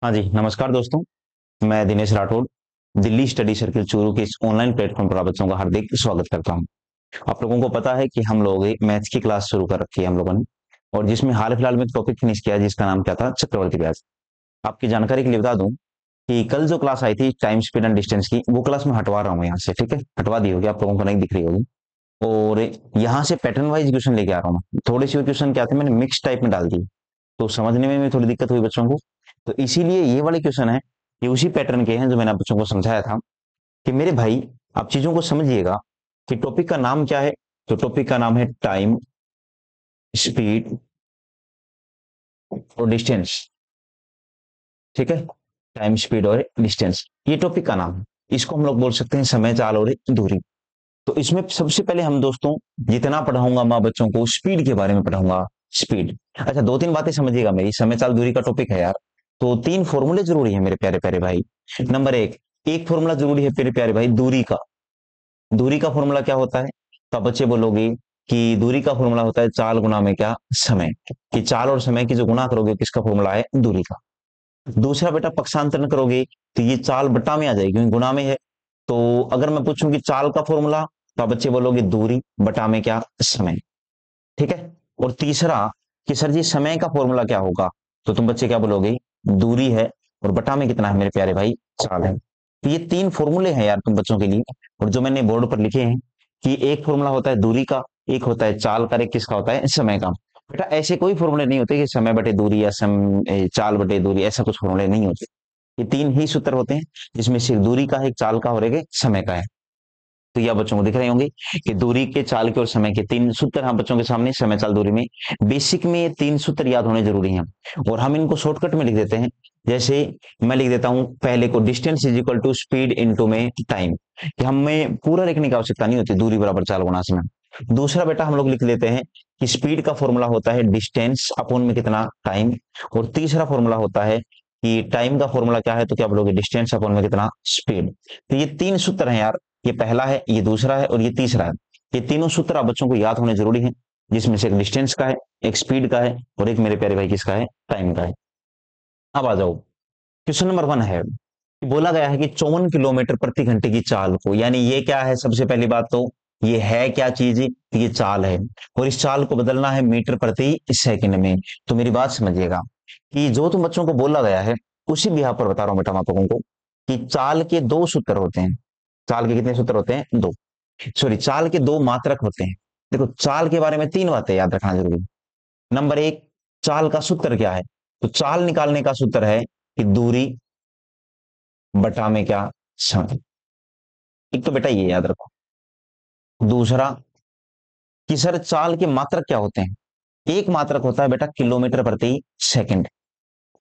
हाँ जी, नमस्कार दोस्तों। मैं दिनेश राठौड़, दिल्ली स्टडी सर्किल चूरू के इस ऑनलाइन प्लेटफॉर्म पर आप बच्चों का हार्दिक स्वागत करता हूँ। आप लोगों को पता है कि हम लोग एक मैथ्स की क्लास शुरू कर रखी है हम लोगों ने, और जिसमें हाल फिलहाल में एक टॉपिक फिनिश किया जिसका नाम क्या था, चक्रवर्ती ब्याज। आपकी जानकारी के लिए बता दूं कि कल जो क्लास आई थी टाइम स्पीड एंड डिस्टेंस की, वो क्लास मैं हटवा रहा हूँ यहाँ से। ठीक है, हटवा दी होगी, आप लोगों को नहीं दिख रही होगी। और यहाँ से पैटर्न वाइज क्वेश्चन लेके आ रहा हूँ मैं। थोड़ी सी क्वेश्चन क्या थे, मैंने मिक्स टाइप में डाल दी, तो समझने में भी थोड़ी दिक्कत हुई बच्चों को। तो इसीलिए ये वाले क्वेश्चन है, ये उसी पैटर्न के हैं जो मैंने आप बच्चों को समझाया था कि मेरे भाई आप चीजों को समझिएगा कि टॉपिक का नाम क्या है। तो टॉपिक का नाम है टाइम, स्पीड और डिस्टेंस। ठीक है, टाइम, स्पीड और डिस्टेंस, ये टॉपिक का नाम है। इसको हम लोग बोल सकते हैं समय, चाल और दूरी। तो इसमें सबसे पहले हम दोस्तों जितना पढ़ाऊंगा मैं बच्चों को स्पीड के बारे में पढ़ाऊंगा। स्पीड, अच्छा दो तीन बातें समझिएगा, मेरी समय चाल दूरी का टॉपिक है यार। तो तीन फॉर्मूले जरूरी है मेरे प्यारे प्यारे भाई। नंबर एक, एक फॉर्मूला जरूरी है मेरे प्यारे भाई दूरी का। दूरी का फॉर्मूला क्या होता है? तो आप बच्चे बोलोगे कि दूरी का फॉर्मूला होता है चाल गुना में क्या, समय। कि चाल और समय की जो गुना करोगे किसका फॉर्मूला है, दूरी का। दूसरा बेटा पक्षांतरण करोगे तो ये चाल बट्टा में आ जाएगी क्योंकि गुना में है। तो अगर मैं पूछूं कि चाल का फॉर्मूला, तो आप बच्चे बोलोगे दूरी बटा में क्या, समय। ठीक है। और तीसरा कि सर जी समय का फॉर्मूला क्या होगा, तो तुम बच्चे क्या बोलोगे, दूरी है और बटा में कितना है मेरे प्यारे भाई, चाल है। तो ये तीन फॉर्मूले हैं यार तुम बच्चों के लिए, और जो मैंने बोर्ड पर लिखे हैं कि एक फॉर्मूला होता है दूरी का, एक होता है चाल का, एक किसका होता है, समय का। बेटा ऐसे कोई फॉर्मूले नहीं होते कि समय बटे दूरी या चाल बटे दूरी, ऐसा कुछ फॉर्मूले नहीं होते। ये तीन ही सूत्र होते हैं, जिसमें सिर्फ दूरी का है, एक चाल का और एक समय का है। तो यह बच्चों को दिख रहे होंगे कि दूरी के, चाल के और समय के तीन सूत्र हम बच्चों के सामने, समय चाल दूरी में। बेसिक में ये तीन सूत्र याद होने जरूरी हैं, और हम इनको शॉर्टकट में लिख देते हैं। जैसे मैं लिख देता हूं पहले को, distance is equal to speed into में टाइम, कि हमें पूरा लिखने की आवश्यकता नहीं होती, दूरी बराबर चाल गुणा समय। दूसरा बेटा हम लोग लिख लेते हैं कि स्पीड का फॉर्मूला होता है डिस्टेंस अपॉन में कितना, टाइम। और तीसरा फॉर्मूला होता है कि टाइम का फॉर्मूला क्या है, तो क्या बोलोगे, डिस्टेंस अपॉन में कितना, स्पीड। तो ये तीन सूत्र हैं यार, ये पहला है, ये दूसरा है और ये तीसरा है। ये तीनों सूत्र आप बच्चों को याद होने जरूरी है, जिसमें से एक डिस्टेंस का है, एक स्पीड का है और एक मेरे प्यारे भाई किसका है, टाइम का है। अब आ जाओ, क्वेश्चन नंबर वन है, बोला गया है कि 54 किलोमीटर प्रति घंटे की चाल को, यानी ये क्या है, सबसे पहली बात तो ये है क्या चीज, ये चाल है, और इस चाल को बदलना है मीटर प्रति सेकंड में। तो मेरी बात समझिएगा कि जो तुम बच्चों को बोला गया है उसी भी यहाँ पर बता रहा हूं बेटा मैं आप लोगों को, कि चाल के दो सूत्र होते हैं। चाल के कितने सूत्र होते हैं, दो। सॉरी, चाल के दो मात्रक होते हैं। देखो चाल के बारे में तीन बातें याद रखना जरूरी। नंबर एक, चाल का सूत्र क्या है, तो चाल निकालने का सूत्र है कि दूरी बटा में क्या, समय। एक तो बेटा ये याद रखो। दूसरा कि सर चाल के मात्रक क्या होते हैं, एक मात्रक होता है बेटा किलोमीटर प्रति सेकंड,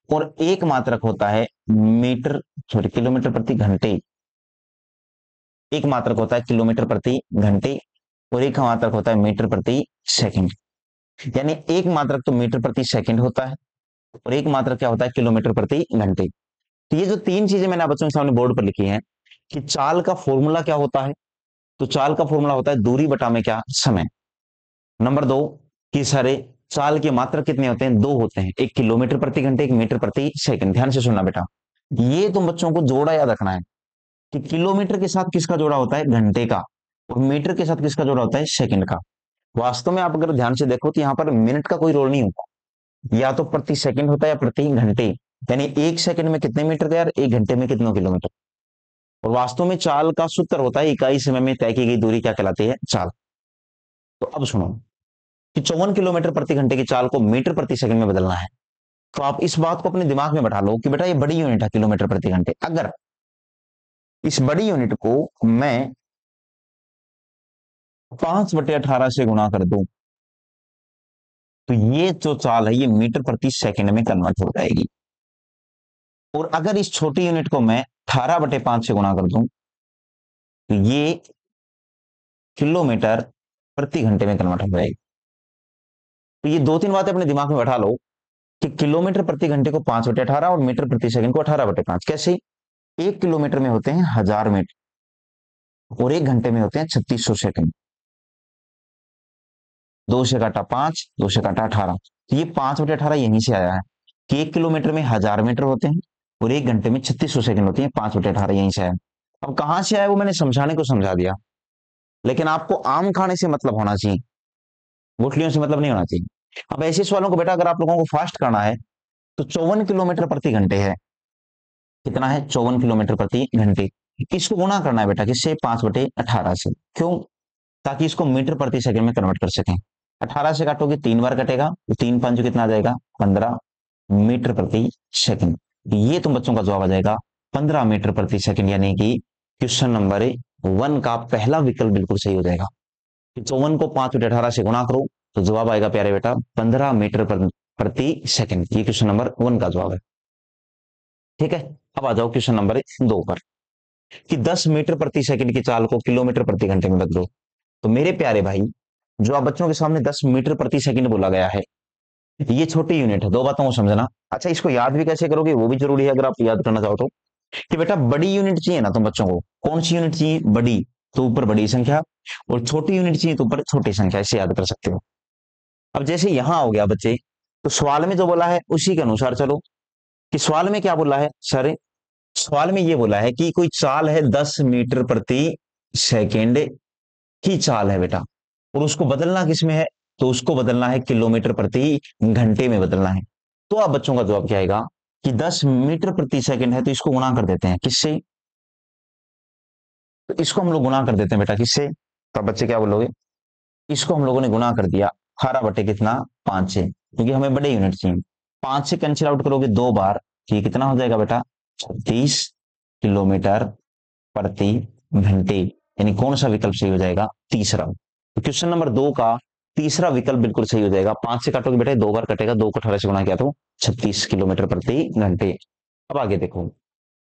और एक मात्रक होता है मीटर, सॉरी किलोमीटर प्रति घंटे। एक मात्रक होता है किलोमीटर प्रति घंटे और एक मात्रक होता है मीटर प्रति सेकंड। यानी एक मात्रक तो मीटर प्रति सेकंड होता है और एक मात्रक क्या होता है, किलोमीटर प्रति घंटे। तो ये जो तीन चीजें मैंने आप बच्चों के सामने बोर्ड पर लिखी हैं कि चाल का फॉर्मूला क्या होता है, तो चाल का फॉर्मूला होता है दूरी बटा में क्या, समय। नंबर दो कि सारे चाल के मात्रक कितने होते हैं, दो होते हैं, एक किलोमीटर प्रति घंटे, एक मीटर प्रति सेकंड। ध्यान से सुनना बेटा, ये तुम बच्चों को जोड़ा याद रखना है कि किलोमीटर के साथ किसका जोड़ा होता है, घंटे का, और मीटर के साथ किसका जोड़ा होता है, सेकंड का। वास्तव में आप अगर ध्यान से देखो तो यहाँ पर मिनट का कोई रोल नहीं होता, या तो प्रति सेकंड होता है या प्रति घंटे। यानी एक सेकंड में कितने मीटर यार, एक घंटे में कितने किलोमीटर। और वास्तव में चाल का सूत्र होता है इकाई समय में तय की गई दूरी क्या कहलाती है, चाल। तो अब सुनो कि 54 किलोमीटर प्रति घंटे की चाल को मीटर प्रति सेकंड में बदलना है। तो आप इस बात को अपने दिमाग में बैठा लो कि बेटा ये बड़ी यूनिट है किलोमीटर प्रति घंटे। अगर इस बड़ी यूनिट को मैं 5/18 से गुणा कर दूं, तो ये जो चाल है ये मीटर प्रति सेकंड में कन्वर्ट हो जाएगी। और अगर इस छोटी यूनिट को मैं 18/5 से गुणा कर दूं, तो ये किलोमीटर प्रति घंटे में कन्वर्ट हो जाएगी। तो ये दो तीन बातें अपने दिमाग में बैठा लो कि किलोमीटर प्रति घंटे को 5/18 और मीटर प्रति सेकंड को 18/5। कैसे, एक किलोमीटर में होते हैं 1000 मीटर और एक घंटे में होते हैं 3600 सेकंड। दो से काटा 5, दो से काटा 18, तो ये 5/18 यहीं से आया है। कि 1 किलोमीटर में 1000 मीटर होते हैं और 1 घंटे में 3600 सेकंड होती है, 5/18 यहीं से है। अब कहां से आया वो मैंने समझाने को समझा दिया, लेकिन आपको आम खाने से मतलब होना चाहिए, गुठलियों से मतलब नहीं होना चाहिए। अब ऐसे सवालों को बेटा अगर आप लोगों को फास्ट करना है तो 54 किलोमीटर प्रति घंटे है। कितना है? 54 किलोमीटर प्रति घंटे। इसको गुणा करना है बेटा किससे? 5/18 से। क्यों? ताकि इसको मीटर प्रति सेकंड में कन्वर्ट कर सकें। 18 से काटोगे 3 बार कटेगा, तो 3×5 कितना आ जाएगा? 15 मीटर प्रति सेकंड। ये तुम बच्चों का जवाब आ जाएगा 15 मीटर प्रति सेकंड, यानी कि क्वेश्चन नंबर 1 का पहला विकल्प बिल्कुल सही हो जाएगा। 54 को 5/18 से गुणा करो तो जवाब आएगा प्यारे बेटा 15 मीटर प्रति सेकंड। ये क्वेश्चन नंबर 1 का जवाब है। ठीक है, अब आ जाओ क्वेश्चन नंबर 2 पर, कि 10 मीटर प्रति सेकंड की चाल को किलोमीटर प्रति घंटे में बदलो। तो मेरे प्यारे भाई, जो आप बच्चों के सामने 10 मीटर प्रति सेकंड बोला गया है, ये छोटी यूनिट है, दो बातों को समझना। अच्छा, इसको याद भी कैसे करोगे वो भी जरूरी है, अगर आप याद करना चाहो तो। कि बेटा बड़ी यूनिट चाहिए ना तुम बच्चों को, कौन सी यूनिट चाहिए? बड़ी, तो ऊपर बड़ी संख्या, और छोटी यूनिट चाहिए तो ऊपर छोटी संख्या, इसे याद कर सकते हो। अब जैसे यहां हो गया बच्चे, तो सवाल में जो बोला है उसी के अनुसार चलो। कि सवाल में क्या बोला है सर? सवाल में ये बोला है कि कोई चाल है 10 मीटर प्रति सेकेंड की चाल है बेटा, और उसको बदलना किसमें है? तो उसको बदलना है किलोमीटर प्रति घंटे में बदलना है। तो आप बच्चों का जवाब क्या आएगा? कि 10 मीटर प्रति सेकंड है तो इसको गुणा कर देते हैं किससे? तो इसको हम लोग गुणा कर देते हैं बेटा किससे? तो बच्चे क्या बोलोगे? इसको हम लोगों ने गुणा कर दिया 18 बटे कितना? 5 से, क्योंकि हमें बड़े यूनिट चाहिए। 5 से कैंसिल आउट करोगे 2 बार, तो ये कितना हो जाएगा बेटा? 36 किलोमीटर प्रति घंटे। यानी कौन सा विकल्प सही हो जाएगा? तीसरा। तो क्वेश्चन नंबर 2 का तीसरा विकल्प बिल्कुल सही हो जाएगा। 5 से काटोगे बेटा 2 बार कटेगा, 2 को 18 से गुणा किया तो 36 किलोमीटर प्रति घंटे। अब आगे देखो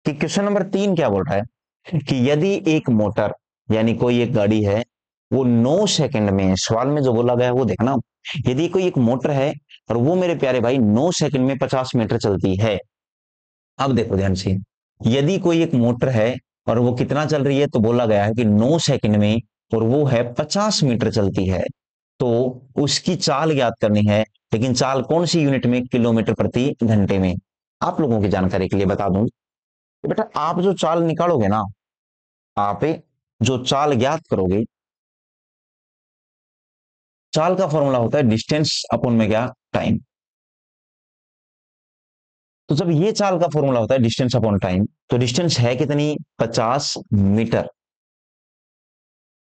कि क्वेश्चन नंबर 3 क्या बोल रहा है, कि यदि एक मोटर, यानी कोई एक गाड़ी है, वो 9 सेकंड में, सवाल में जो बोला गया है वो देखना, यदि कोई एक मोटर है और वो मेरे प्यारे भाई 9 सेकंड में 50 मीटर चलती है। अब देखो ध्यान से, यदि कोई एक मोटर है और वो कितना चल रही है, तो बोला गया है कि 9 सेकंड में, और वो है 50 मीटर चलती है, तो उसकी चाल ज्ञात करनी है। लेकिन चाल कौन सी यूनिट में? किलोमीटर प्रति घंटे में। आप लोगों की जानकारी के लिए बता दूं कि बेटा आप जो चाल निकालोगे ना, आप जो चाल ज्ञात करोगे, चाल का फॉर्मूला होता है डिस्टेंस अपॉन में क्या? टाइम। तो जब ये चाल का फॉर्मूला होता है डिस्टेंस अपॉन टाइम, तो डिस्टेंस है कितनी? 50 मीटर,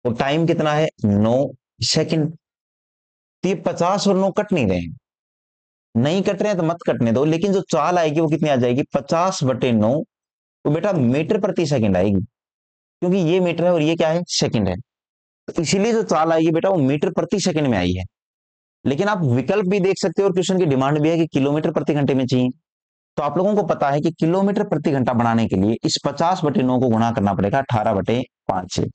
और टाइम कितना है? 9 सेकंड। तो ये 50 और 9 कट नहीं रहे हैं, नहीं कट रहे हैं तो मत कटने दो, लेकिन जो चाल आएगी वो कितनी आ जाएगी? 50/9, तो बेटा मीटर प्रति सेकंड आएगी, क्योंकि ये मीटर है और ये क्या है? सेकंड है। तो इसीलिए जो चाल आएगी बेटा वो मीटर प्रति सेकंड में आई है। लेकिन आप विकल्प भी देख सकते हो, और क्वेश्चन की डिमांड भी है कि किलोमीटर प्रति घंटे में चाहिए। तो आप लोगों को पता है कि किलोमीटर प्रति घंटा बनाने के लिए इस 50/9 को गुणा करना पड़ेगा 18/5 से।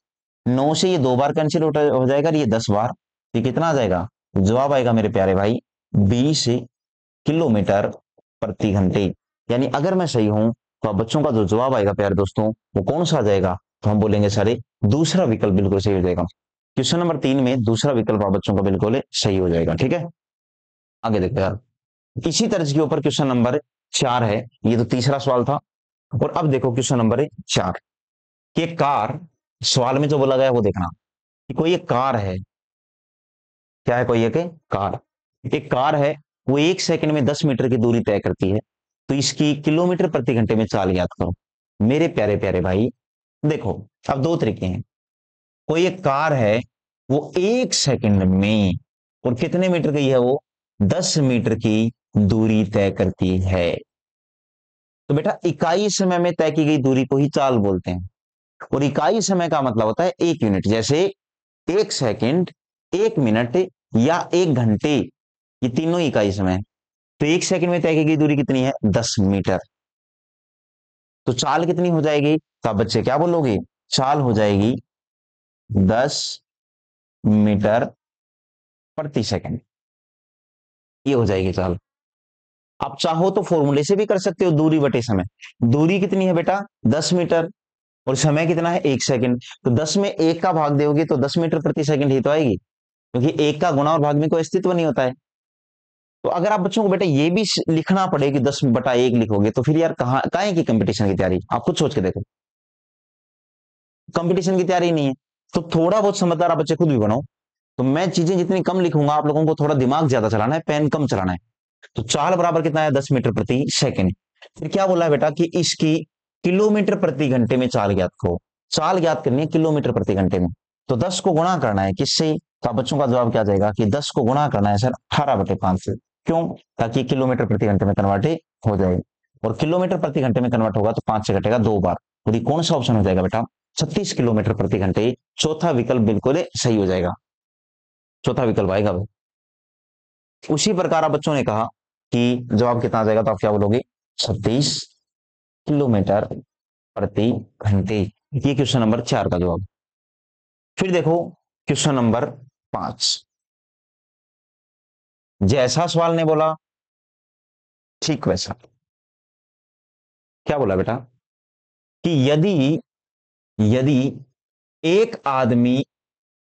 9 से ये 2 बार कैंसिल हो जाएगा, ये 10 बार, ये कितना आ जाएगा? जवाब आएगा मेरे प्यारे भाई 20 किलोमीटर प्रति घंटे। यानी अगर मैं सही हूं तो बच्चों का जो जवाब आएगा प्यारे दोस्तों, वो कौन सा आ जाएगा? तो हम बोलेंगे सारे दूसरा विकल्प बिल्कुल सही हो जाएगा। क्वेश्चन नंबर 3 में दूसरा विकल्प आप बच्चों का बिल्कुल सही हो जाएगा। ठीक है, आगे देखते हैं। इसी तर्ज के ऊपर क्वेश्चन नंबर 4 है, ये तो तीसरा सवाल था। और अब देखो क्वेश्चन नंबर 4, कि एक कार, सवाल में जो बोला गया वो देखना, कि कोई एक कार है। क्या है? कोई एक कार, एक कार है, वो 1 सेकंड में 10 मीटर की दूरी तय करती है, तो इसकी किलोमीटर प्रति घंटे में चाल याद करो। मेरे प्यारे प्यारे भाई देखो, अब दो तरीके हैं। कोई एक कार है, वो 1 सेकंड में, और कितने मीटर की है वो? 10 मीटर की दूरी तय करती है। तो बेटा इकाई समय में तय की गई दूरी को ही चाल बोलते हैं, और इकाई समय का मतलब होता है 1 यूनिट। जैसे 1 सेकंड, 1 मिनट या 1 घंटे, ये तीनों इकाई समय है। तो 1 सेकंड में तय की गई दूरी कितनी है? 10 मीटर। तो चाल कितनी हो जाएगी? तो आप बच्चे क्या बोलोगे? चाल हो जाएगी 10 मीटर प्रति सेकंड, ये हो जाएगी चाल। आप चाहो तो फॉर्मूले से भी कर सकते हो, दूरी बटे समय। दूरी कितनी है बेटा? 10 मीटर, और समय कितना है? 1 सेकंड। तो 10 में 1 का भाग दोगे तो 10 मीटर प्रति सेकंड ही तो आएगी, क्योंकि 1 का गुणा और भाग में कोई अस्तित्व नहीं होता है। तो अगर आप बच्चों को बेटा ये भी लिखना पड़े कि 10/1 लिखोगे तो फिर यार कहाँ काहे की कंपटीशन की तैयारी, आप खुद सोच के देखो, कंपटीशन की तैयारी नहीं है। तो थोड़ा बहुत समझदार आप बच्चे खुद भी बनाओ। तो मैं चीजें जितनी कम लिखूंगा, आप लोगों को थोड़ा दिमाग ज्यादा चलाना है, पेन कम चलाना है। तो चाल बराबर कितना है, 10 मीटर प्रति सेकंड। फिर क्या बोला है बेटा कि इसकी किलोमीटर प्रति घंटे में चाल ज्ञात करो। चाल ज्ञात करनी है किलोमीटर प्रति घंटे में। तो 10 को गुणा करना है किससे, तो बच्चों का जवाब क्या जाएगा कि 10 को गुणा करना है सर 18/5 से। क्यों, ताकि किलोमीटर प्रति घंटे में कन्वर्ट हो जाए। और किलोमीटर प्रति घंटे में कन्वर्ट होगा तो 5 से घटेगा 2 बार। तो ये कौन सा ऑप्शन हो जाएगा बेटा, 36 किलोमीटर प्रति घंटे। चौथा विकल्प बिल्कुल सही हो जाएगा, चौथा विकल्प आएगा भाई। उसी प्रकार आप बच्चों ने कहा कि जवाब कितना आ जाएगा, तो आप क्या बोलोगे, 36 किलोमीटर प्रति घंटे। ये क्वेश्चन नंबर 4 का जवाब। फिर देखो क्वेश्चन नंबर 5। जैसा सवाल ने बोला ठीक वैसा। क्या बोला बेटा कि यदि यदि एक आदमी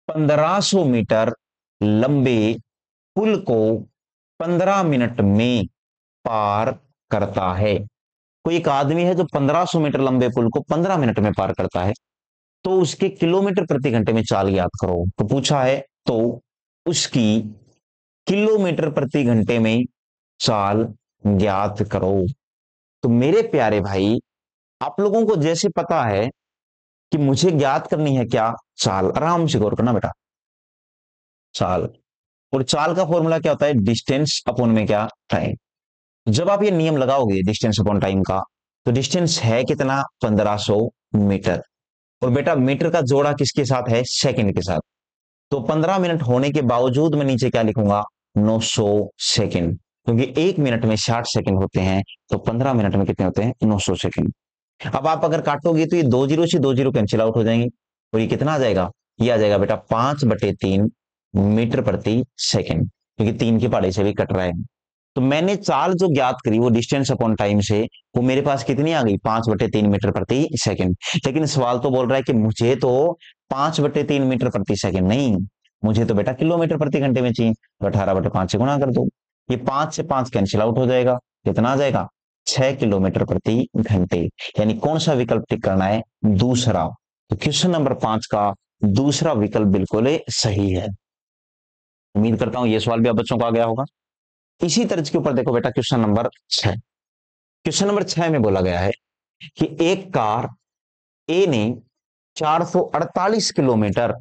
1500 मीटर लंबे पुल को 15 मिनट में पार करता है। कोई एक आदमी है जो 1500 मीटर लंबे पुल को 15 मिनट में पार करता है, तो उसके किलोमीटर प्रति घंटे में चाल ज्ञात करो। तो पूछा है तो उसकी किलोमीटर प्रति घंटे में चाल ज्ञात करो। तो मेरे प्यारे भाई, आप लोगों को जैसे पता है कि मुझे ज्ञात करनी है क्या, चाल, आराम से गौर करना बेटा, चाल। और चाल का फॉर्मूला क्या होता है, डिस्टेंस अपॉन में क्या, टाइम। जब आप ये नियम लगाओगे डिस्टेंस अपॉन टाइम का, तो डिस्टेंस है कितना, 1500 मीटर। और बेटा मीटर का जोड़ा किसके साथ है, सेकंड के साथ। तो 15 मिनट होने के बावजूद मैं नीचे क्या लिखूंगा, 900 सेकंड। क्योंकि 1 मिनट में 60 सेकंड होते हैं, तो 15 मिनट में कितने होते हैं, 900 सेकंड। अब आप अगर काटोगे तो ये 2 जीरो से 2 जीरो कैंसिल आउट हो जाएंगे, और ये कितना आ जाएगा, ये आ जाएगा बेटा 5/3 मीटर प्रति सेकंड, क्योंकि 3 के पहाड़े से भी कट रहा है। तो मैंने चाल जो ज्ञात करी वो डिस्टेंस अपॉन टाइम से, वो मेरे पास कितनी आ गई, 5/3 मीटर प्रति सेकंड। लेकिन सवाल तो बोल रहा है कि मुझे तो 5/3 मीटर प्रति सेकंड नहीं, मुझे तो बेटा किलोमीटर प्रति घंटे में चाहिए। तो 18/5 से गुणा कर दो, ये 5 से 5 कैंसिल आउट हो जाएगा, कितना आ जाएगा, 6 किलोमीटर प्रति घंटे। यानी कौन सा विकल्प टिक करना है, दूसरा। तो क्वेश्चन नंबर 5 का दूसरा विकल्प बिल्कुल सही है। उम्मीद करता हूं ये सवाल भी आप बच्चों को आ गया होगा। इसी तर्ज के ऊपर देखो बेटा क्वेश्चन नंबर 6। क्वेश्चन नंबर 6 में बोला गया है कि एक कार ए ने 448 किलोमीटर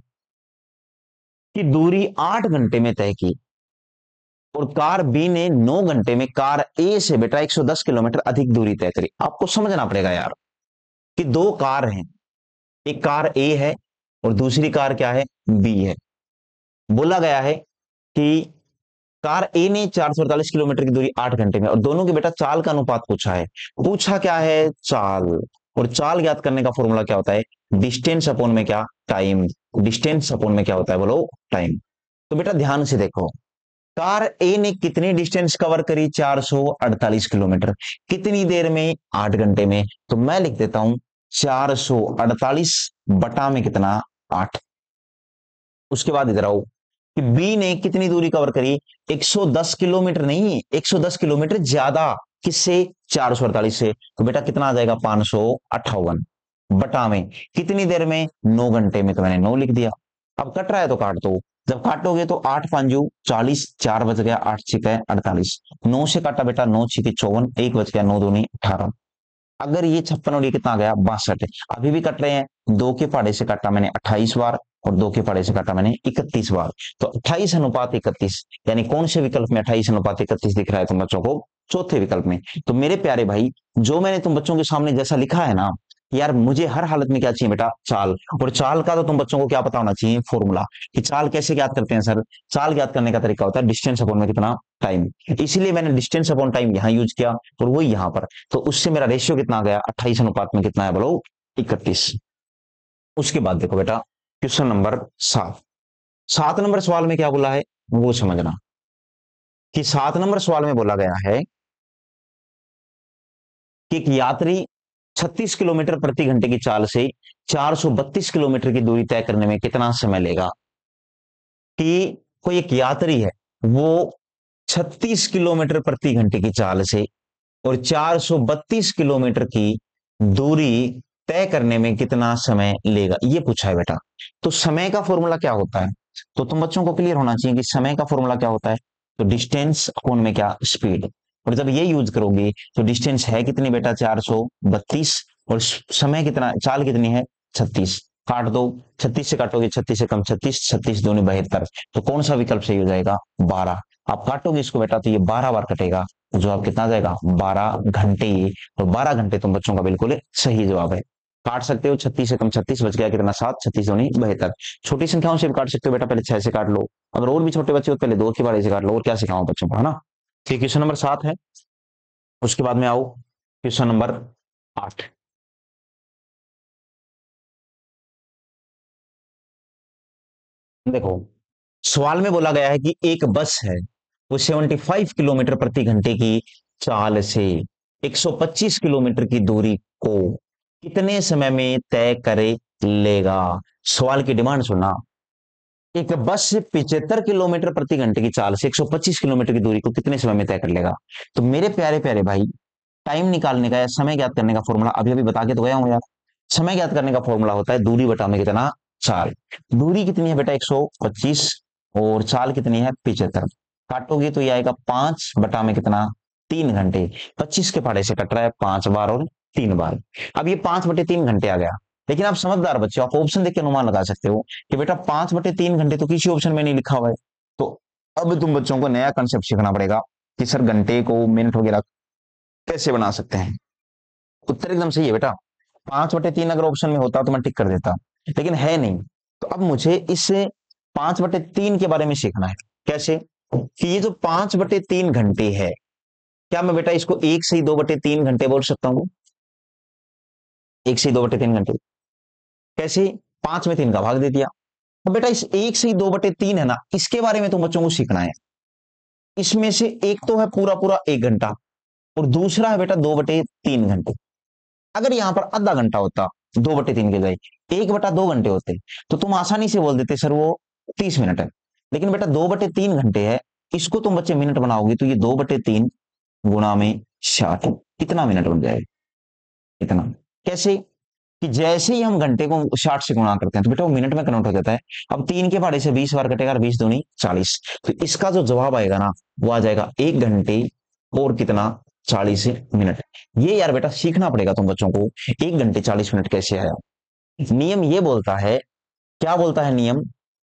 की दूरी 8 घंटे में तय की, और कार बी ने 9 घंटे में कार ए से बेटा 110 किलोमीटर अधिक दूरी तय करी। आपको समझना पड़ेगा यार कि दो कार हैं, एक कार ए है और दूसरी कार क्या है, बी है। बोला गया है कि कार ए ने 448 किलोमीटर की दूरी 8 घंटे में, और दोनों के बेटा चाल का अनुपात पूछा है। पूछा क्या है, चाल। और चाल ज्ञात करने का फॉर्मूला क्या होता है, डिस्टेंस अपॉन में क्या, टाइम। डिस्टेंस अपॉन में क्या होता है, बोलो, टाइम। तो बेटा ध्यान से देखो, कार ए ने कितनी डिस्टेंस कवर करी, 448 किलोमीटर, कितनी देर में, 8 घंटे में। तो मैं लिख देता हूं 448 बटा में कितना, 8। उसके बाद इधर आओ कि बी ने कितनी दूरी कवर करी, 110 किलोमीटर नहीं, 110 किलोमीटर ज्यादा, किससे, 448 से। तो बेटा कितना आ जाएगा, 558 बटा में कितनी देर में, 9 घंटे में। तो मैंने 9 लिख दिया। अब कट रहा है तो काट दो, जब काटोगे तो 8×5 40, 4 बच गया, 8×6 48, 9 से काटा बेटा, 9×6 54, 1 बच गया, 9×2 18। अगर ये 56 और ये कितना गया, 62, अभी भी कट रहे हैं। 2 के पहाड़े से काटा मैंने 28 बार, और 2 के पहाड़े से काटा मैंने 31 बार। तो 28:31, यानी कौन से विकल्प में 28:31 दिख रहा है तुम बच्चों को, चौथे विकल्प में। तो मेरे प्यारे भाई, जो मैंने तुम बच्चों के सामने जैसा लिखा है ना, यार मुझे हर हालत में क्या चाहिए बेटा, चाल। और चाल का तो तुम बच्चों को क्या पता होना चाहिए, फॉर्मूला, कि चाल कैसे ज्ञात करते हैं सर। चाल ज्ञात करने का तरीका होता है डिस्टेंस अपॉन में कितना, टाइम। इसीलिए मैंने डिस्टेंस अपॉन टाइम यहां यूज किया, और वही यहां पर। तो उससे मेरा रेशियो कितना आ गया, 28 अनुपात में कितना है, बोलो, 31। उसके बाद देखो बेटा क्वेश्चन नंबर 7। 7 नंबर सवाल में क्या बोला है वो समझना, कि 7 नंबर सवाल में बोला गया है कि एक यात्री 36 किलोमीटर प्रति घंटे की चाल से 432 किलोमीटर की दूरी तय करने में कितना समय लेगा। कि कोई एक यात्री है, वो 36 किलोमीटर प्रति घंटे की चाल से और 432 किलोमीटर की दूरी तय करने में कितना समय लेगा, ये पूछा है बेटा। तो समय का फॉर्मूला क्या होता है, तो तुम बच्चों को क्लियर होना चाहिए कि समय का फॉर्मूला क्या होता है। तो डिस्टेंस अपॉन में क्या, स्पीड। और जब ये यूज करोगे तो डिस्टेंस है कितनी बेटा, 432, और समय कितना, चाल कितनी है, 36। काट दो, 36 से काटोगे 36 से कम 36, 36 दूनी 72, तो कौन सा विकल्प सही हो जाएगा, 12। आप काटोगे इसको बेटा तो ये 12 बार कटेगा, तो जवाब कितना आ जाएगा, 12 घंटे। तो 12 घंटे तुम बच्चों का बिल्कुल सही जवाब है। काट सकते हो, 36 से कम 36, बच गया कितना, 7, 36 दूनी 72। छोटी संख्याओं से भी काट सकते हो बेटा, पहले 6 से काट लो, अगर और भी छोटे बच्चे हो पहले 2 की बारी से काट लो, और क्या सिखाऊं बच्चों को, है ना। ठीक, क्वेश्चन नंबर 7 है। उसके बाद में आओ क्वेश्चन नंबर 8। देखो, सवाल में बोला गया है कि एक बस है, वो 75 किलोमीटर प्रति घंटे की चाल से 125 किलोमीटर की दूरी को कितने समय में तय करे लेगा। सवाल की डिमांड सुना, एक बस से 75 किलोमीटर प्रति घंटे की चाल से 125 किलोमीटर की दूरी को कितने समय में तय कर लेगा। तो मेरे प्यारे प्यारे भाई, टाइम निकालने का या समय ज्ञात करने का फॉर्मूला अभी अभी बता के तो गया हूं यार। समय ज्ञात करने का फॉर्मूला होता है दूरी बटा में कितना, चाल। दूरी कितनी है बेटा, 125, और चाल कितनी है, 75। काटोगे तो ये आएगा 5 बटा में कितना, 3 घंटे। 25 के पहाड़े से कट रहा है 5 बार और 3 बार। अब ये 5/3 घंटे आ गया। लेकिन आप समझदार बच्चे हो, आप ऑप्शन देख के अनुमान लगा सकते हो कि बेटा 5/3 घंटे तो किसी ऑप्शन में नहीं लिखा हुआ है। तो अब तुम बच्चों को नया कंसेप्ट सीखना पड़ेगा कि सर घंटे को मिनट वगैरह कैसे बना सकते हैं। उत्तर एकदम सही है बेटा, 5/3 अगर ऑप्शन में होता तो मैं टिक कर देता, लेकिन है नहीं। तो अब मुझे इस 5/3 के बारे में सीखना है। कैसे, कि ये जो 5/3 घंटे है, क्या मैं बेटा इसको 1 से 2/3 घंटे बोल सकता हूँ, 1 से 2/3 घंटे। कैसे, 5 में 3 का भाग दे दिया। अब बेटा इस 1 से 2/3 है ना, इसके बारे में तो बच्चों को सीखना है। इसमें से एक तो है पूरा पूरा 1 घंटा, और दूसरा है बेटा 2/3 घंटे। अगर यहां पर आधा घंटा होता 2/3 के जाए, 1/2 घंटे होते, तो तुम आसानी से बोल देते सर वो 30 मिनट है। लेकिन बेटा 2/3 घंटे है, इसको तुम बच्चे मिनट बनाओगे तो ये 2/3 गुणा में 60, कितना मिनट बन जाएगा, इतना। कैसे, कि जैसे ही हम घंटे को 60 से गुणा करते हैं तो बेटा वो मिनट में कन्वर्ट हो जाता है। अब 3 के पहाड़े से 20 बार कटेगा, 20 दूनी 40। तो इसका जो जवाब आएगा ना, वो आ जाएगा 1 घंटे और कितना, 40 मिनट। ये यार बेटा सीखना पड़ेगा तुम बच्चों को, 1 घंटे 40 मिनट कैसे आया। नियम ये बोलता है, क्या बोलता है नियम,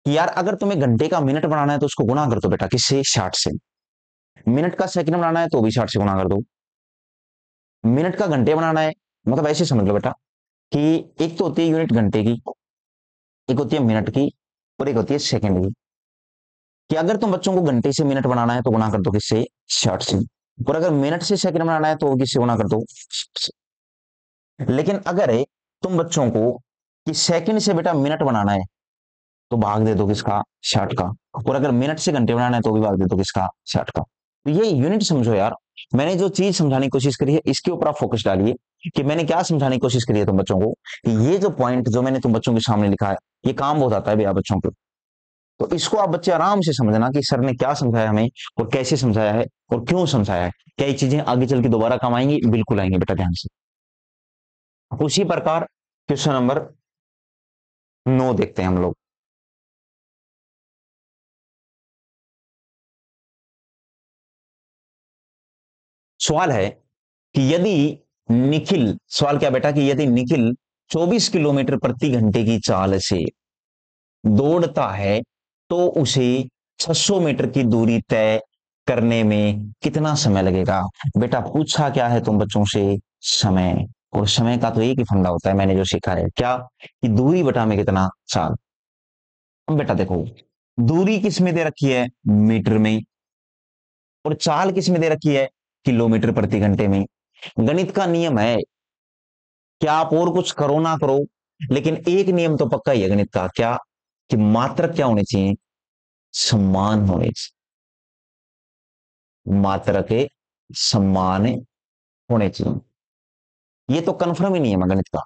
कि यार अगर तुम्हें घंटे का मिनट बनाना है तो उसको गुणा कर दो बेटा, किससे, 60 से। मिनट का सेकंड बनाना है तो भी 60 से गुणा कर दो। मिनट का घंटे बनाना है, मतलब ऐसे समझ लो बेटा कि एक तो होती है यूनिट घंटे की, एक होती है मिनट की, और एक होती है सेकंड की। कि अगर तुम बच्चों को घंटे से मिनट बनाना है तो गुणा कर दो किससे, 60 से। और अगर मिनट से सेकंड बनाना है तो किससे गुणा कर दो, 60 से। लेकिन अगर तुम बच्चों को कि सेकंड से बेटा मिनट बनाना है तो भाग दे दो किसका, 60 का। और अगर मिनट से घंटे बनाना है तो भी भाग दे दो किसका, 60 का। तो ये यूनिट समझो यार। मैंने जो चीज समझाने की कोशिश करी है इसके ऊपर आप फोकस डालिए, कि मैंने क्या समझाने की कोशिश करी है तुम बच्चों को, कि ये जो पॉइंट जो मैंने तुम बच्चों के सामने लिखा है, ये काम बहुत आता है भैया बच्चों को। तो इसको आप बच्चे आराम से समझना कि सर ने क्या समझाया हमें, और कैसे समझाया है, और क्यों समझाया है। क्या ये चीजें आगे चल के दोबारा काम आएंगी, बिल्कुल आएंगे बेटा, ध्यान से। उसी प्रकार क्वेश्चन नंबर 9 देखते हैं हम लोग। सवाल है कि यदि निखिल, सवाल क्या बेटा, कि यदि निखिल 24 किलोमीटर प्रति घंटे की चाल से दौड़ता है तो उसे 600 मीटर की दूरी तय करने में कितना समय लगेगा। बेटा पूछा क्या है तुम बच्चों से, समय। और समय का तो एक ही फंडा होता है, मैंने जो सीखा है क्या, कि दूरी बटा में कितना, चाल। अब बेटा देखो, दूरी किस में दे रखी है, मीटर में, और चाल किस में दे रखी है, किलोमीटर प्रति घंटे में। गणित का नियम है, क्या आप और कुछ करो ना करो, लेकिन एक नियम तो पक्का ही है गणित का, क्या, कि मात्रक क्या होनी चाहिए, समान होने चाहिए। मात्रक समान होने चाहिए, ये तो कन्फर्म ही नियम है गणित का।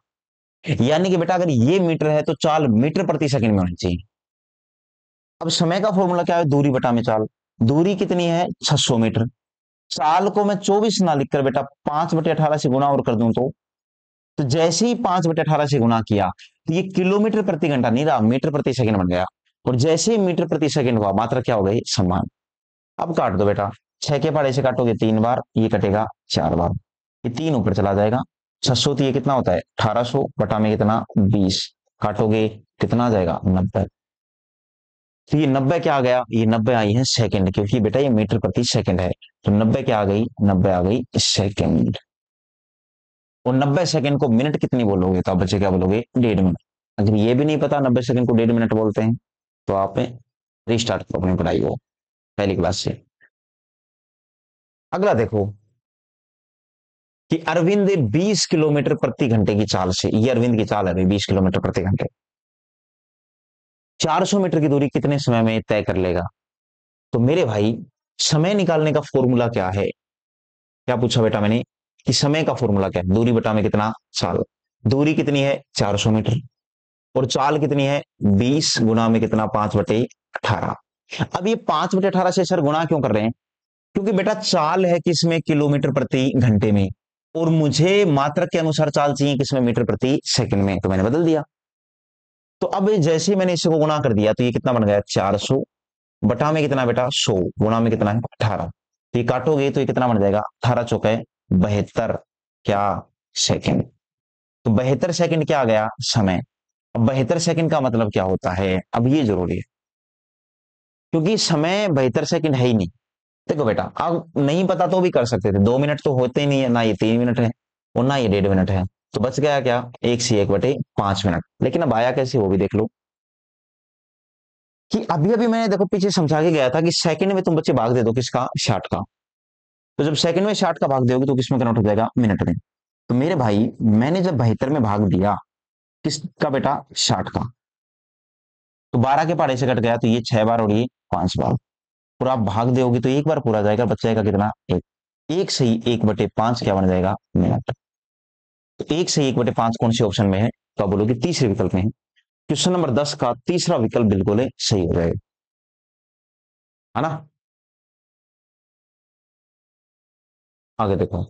यानी कि बेटा अगर ये मीटर है तो चाल मीटर प्रति सेकंड में होनी चाहिए। अब समय का फॉर्मूला क्या है, दूरी बटा में चाल। दूरी कितनी है 600 मीटर। चाल को मैं 24 ना लिखकर बेटा 5/18 से गुना और कर दूं तो जैसे ही 5/18 से गुना किया तो ये किलोमीटर प्रति घंटा नहीं रहा, मीटर प्रति सेकंड बन गया। और जैसे ही मीटर प्रति सेकंड हुआ मात्रा क्या हो गई समान। अब काट दो बेटा, 6 के पहाड़े से काटोगे 3 बार, ये कटेगा 4 बार, ये 3 ऊपर चला जाएगा। 600 तो ये कितना होता है 1800 बटा में कितना 20, काटोगे कितना आ जाएगा 90। तो ये 90 क्या आ गया, ये 90 आई है सेकंड, क्योंकि बेटा ये मीटर प्रति सेकंड है। तो 90 क्या आ गई, 90 आ गई सेकंड। और 90 सेकंड को मिनट कितनी बोलोगे तो आप बच्चे क्या बोलोगे 1.5 मिनट। अगर ये भी नहीं पता 90 सेकंड को 1.5 मिनट बोलते हैं तो आप रिस्टार्ट करो अपनी पढ़ाई को पहली क्लास से। अगला देखो कि अरविंद 20 किलोमीटर प्रति घंटे की चाल से, ये अरविंद की चाल है 20 किलोमीटर प्रति घंटे, 400 मीटर की दूरी कितने समय में तय कर लेगा। तो मेरे भाई समय निकालने का फॉर्मूला क्या है, क्या पूछा बेटा मैंने कि समय का फॉर्मूला क्या है, दूरी बटा में कितना चाल। दूरी कितनी है 400 मीटर और चाल कितनी है 20 गुना में कितना 5/18। अब ये 5/18 से सर गुना क्यों कर रहे हैं, क्योंकि बेटा चाल है किसमें किलोमीटर प्रति घंटे में और मुझे मात्रक के अनुसार चाल चाहिए किसमें मीटर प्रति सेकंड में, तो मैंने बदल दिया। तो अब जैसे मैंने इसको गुना कर दिया तो ये कितना बन गया 400 बटा में कितना बेटा 100 गुना में कितना है 18। तो ये काटोगे तो ये कितना बन जाएगा 18 चौके 72 क्या सेकंड। तो 72 सेकंड क्या आ गया समय। अब 72 सेकंड का मतलब क्या होता है, अब ये जरूरी है क्योंकि समय 72 सेकंड है ही नहीं। देखो बेटा अब नहीं पता तो भी कर सकते थे, 2 मिनट तो होते ही नहीं है, ना ये 3 मिनट है और ना ये 1.5 मिनट है, तो बच गया क्या 1/1/5 मिनट। लेकिन अब आया कैसे वो भी देख लो कि अभी अभी मैंने देखो पीछे समझा के गया था कि सेकंड में तुम बच्चे भाग दे दो किसका 60 का, तो जब सेकंड में 60 का भाग दोगे तो किसमें कन्वर्ट हो जाएगा मिनट में। तो मेरे भाई मैंने जब 72 में भाग दिया किसका बेटा 60 का, तो 12 के पहाड़े से कट गया तो ये 6 बार और ये 5 बार, और आप भाग दोगे तो एक बार पूरा जाएगा, बच जाएगा कितना एक, एक सही 1/5 क्या बन जाएगा मिनट। तो 1 से 1/5 कौन सी ऑप्शन में है, तो आप बोलोगे तीसरे विकल्प में है। क्वेश्चन नंबर 10 का तीसरा विकल्प बिल्कुल सही हो जाएगा, है ना। आगे देखो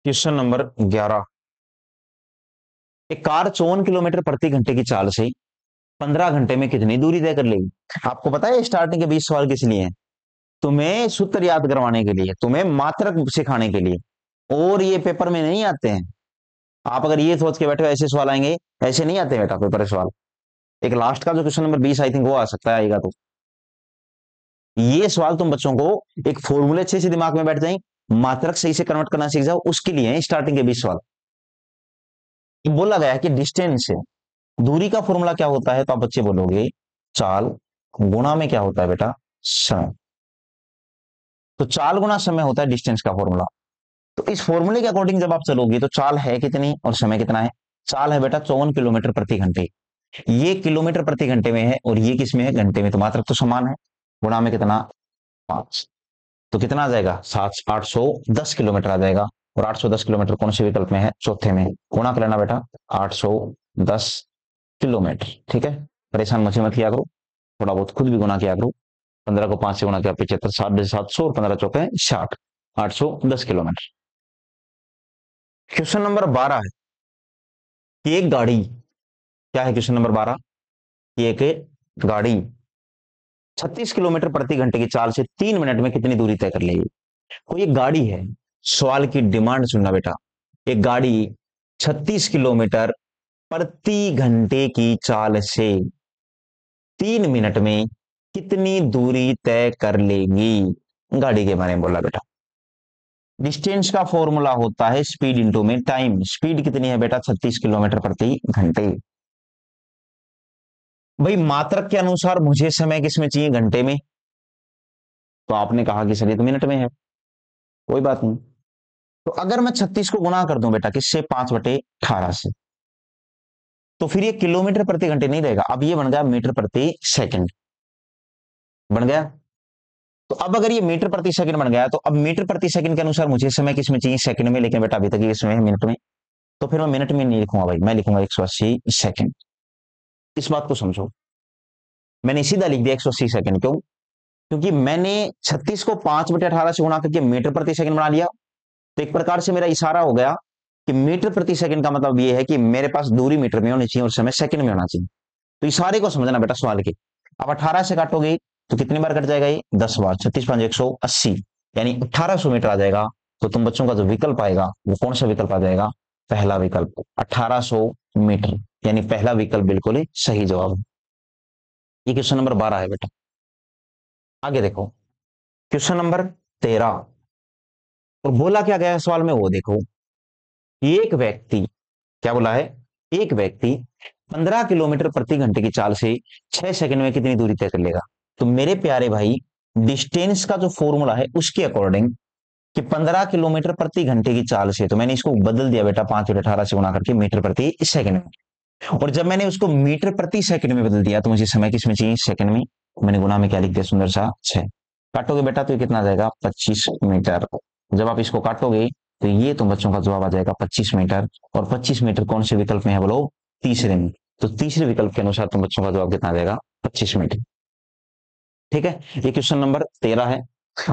क्वेश्चन नंबर 11, एक कार 54 किलोमीटर प्रति घंटे की चाल से 15 घंटे में कितनी दूरी तय कर लेगी। आपको पता है स्टार्टिंग के 20 सवाल किस लिए हैं, तुम्हें सूत्र याद करवाने के लिए, तुम्हें मात्रक सिखाने के लिए, और ये पेपर में नहीं आते हैं। आप अगर ये सोच के बैठे हो ऐसे सवाल आएंगे, ऐसे नहीं आते बेटा पेपर सवाल। एक लास्ट का जो क्वेश्चन नंबर 20 आई थिंक वो आ सकता है, आएगा तो ये सवाल तुम बच्चों को एक फॉर्मूले अच्छे से दिमाग में बैठ जाए, मात्रक सही से कन्वर्ट करना सीख जाओ, उसके लिए है स्टार्टिंग के 20 सवाल। बोला गया है कि डिस्टेंस से दूरी का फॉर्मूला क्या होता है, तो आप बच्चे बोलोगे चाल गुणा में क्या होता है बेटा समय। तो चाल गुना समय होता है डिस्टेंस का फॉर्मूला। तो इस फॉर्मूले के अकॉर्डिंग जब आप चलोगे तो चाल है कितनी और समय कितना है। चाल है बेटा 54 किलोमीटर प्रति घंटे, ये किलोमीटर प्रति घंटे में है और ये किस में है घंटे में, तो मात्रक तो समान है। गुणा में कितना 5, तो कितना आ जाएगा 810 किलोमीटर आ जाएगा। और 810 किलोमीटर कौन से विकल्प में है चौथे में, गुणा कर लेना बेटा 810 किलोमीटर। ठीक है, परेशान मत किया करो, थोड़ा बहुत खुद भी गुना किया करो। 15 को 5 से गुणा किया 75, 700 और 15 चौके 60, 810 किलोमीटर। क्वेश्चन नंबर 12 है कि एक गाड़ी, क्या है क्वेश्चन नंबर 12 कि एक गाड़ी 36 किलोमीटर प्रति घंटे की चाल से 3 मिनट में कितनी दूरी तय कर लेगी। कोई एक गाड़ी है, सवाल की डिमांड सुनना बेटा, एक गाड़ी 36 किलोमीटर प्रति घंटे की चाल से 3 मिनट में कितनी दूरी तय कर लेगी, गाड़ी के बारे में बोला बेटा। डिस्टेंस का फॉर्मूला होता है स्पीड इंटू में टाइम। स्पीड कितनी है बेटा 36 किलोमीटर प्रति घंटे। भाई मात्रक के अनुसार मुझे समय किसमें चाहिए घंटे में, तो आपने कहा कि सर ये तो मिनट में है, कोई बात नहीं। तो अगर मैं 36 को गुना कर दूं बेटा किससे 5/18 से, तो फिर ये किलोमीटर प्रति घंटे नहीं रहेगा, अब ये बन गया मीटर प्रति सेकंड बन गया। तो अब अगर ये मीटर प्रति सेकंड बन गया तो अब मीटर प्रति सेकंड के अनुसार मुझे समय किसमें चाहिए सेकंड में, लेकिन बेटा अभी तक ये समय है मिनट में, तो फिर मैं मिनट में नहीं लिखूंगा भाई, मैं लिखूंगा 180 सेकंड। इस बात को समझो। मैंने सीधा लिख दिया 180 सेकंड। क्यों? क्योंकि मैंने 36 को 5/18 से गुणा करके मीटर प्रति सेकंड बना लिया। तो एक प्रकार से मेरा इशारा हो गया कि मीटर प्रति सेकंड का मतलब ये है कि मेरे पास दूरी मीटर में होनी चाहिए और समय सेकंड में होना चाहिए। तो इशारे को समझना बेटा सवाल के। अब 18 से काटोगे तो कितनी बार कट जाएगा? ये 10 बार। 36×5 = 180, यानी 1800 मीटर आ जाएगा। तो तुम बच्चों का जो विकल्प आएगा वो कौन सा विकल्प आ जाएगा? पहला विकल्प 1800 मीटर, यानी पहला विकल्प बिल्कुल ही सही जवाब। ये क्वेश्चन नंबर 12 है बेटा। आगे देखो, क्वेश्चन नंबर 13। और बोला क्या गया है सवाल में वो देखो। एक व्यक्ति, क्या बोला है? एक व्यक्ति 15 किलोमीटर प्रति घंटे की चाल से 6 सेकंड में कितनी दूरी तय कर लेगा? तो मेरे प्यारे भाई, डिस्टेंस का जो फॉर्मूला है उसके अकॉर्डिंग कि 15 किलोमीटर प्रति घंटे की चाल से, तो मैंने इसको बदल दिया बेटा 5/18 से गुणा करके मीटर प्रति सेकंड में। और जब मैंने उसको मीटर प्रति सेकंड में बदल दिया तो मुझे समय किसमें चाहिए? सेकंड में। मैंने गुणा में क्या लिख दिया? सुंदर सा 6। काटोगे बेटा तो ये कितना आ जाएगा? 25 मीटर। जब आप इसको काटोगे तो ये तुम बच्चों का जवाब आ जाएगा 25 मीटर। और 25 मीटर कौन से विकल्प में है बोलो? तीसरे में। तो तीसरे विकल्प के अनुसार तुम बच्चों का जवाब कितना आ जाएगा? 25 मीटर। ठीक है, ये क्वेश्चन नंबर 13 है।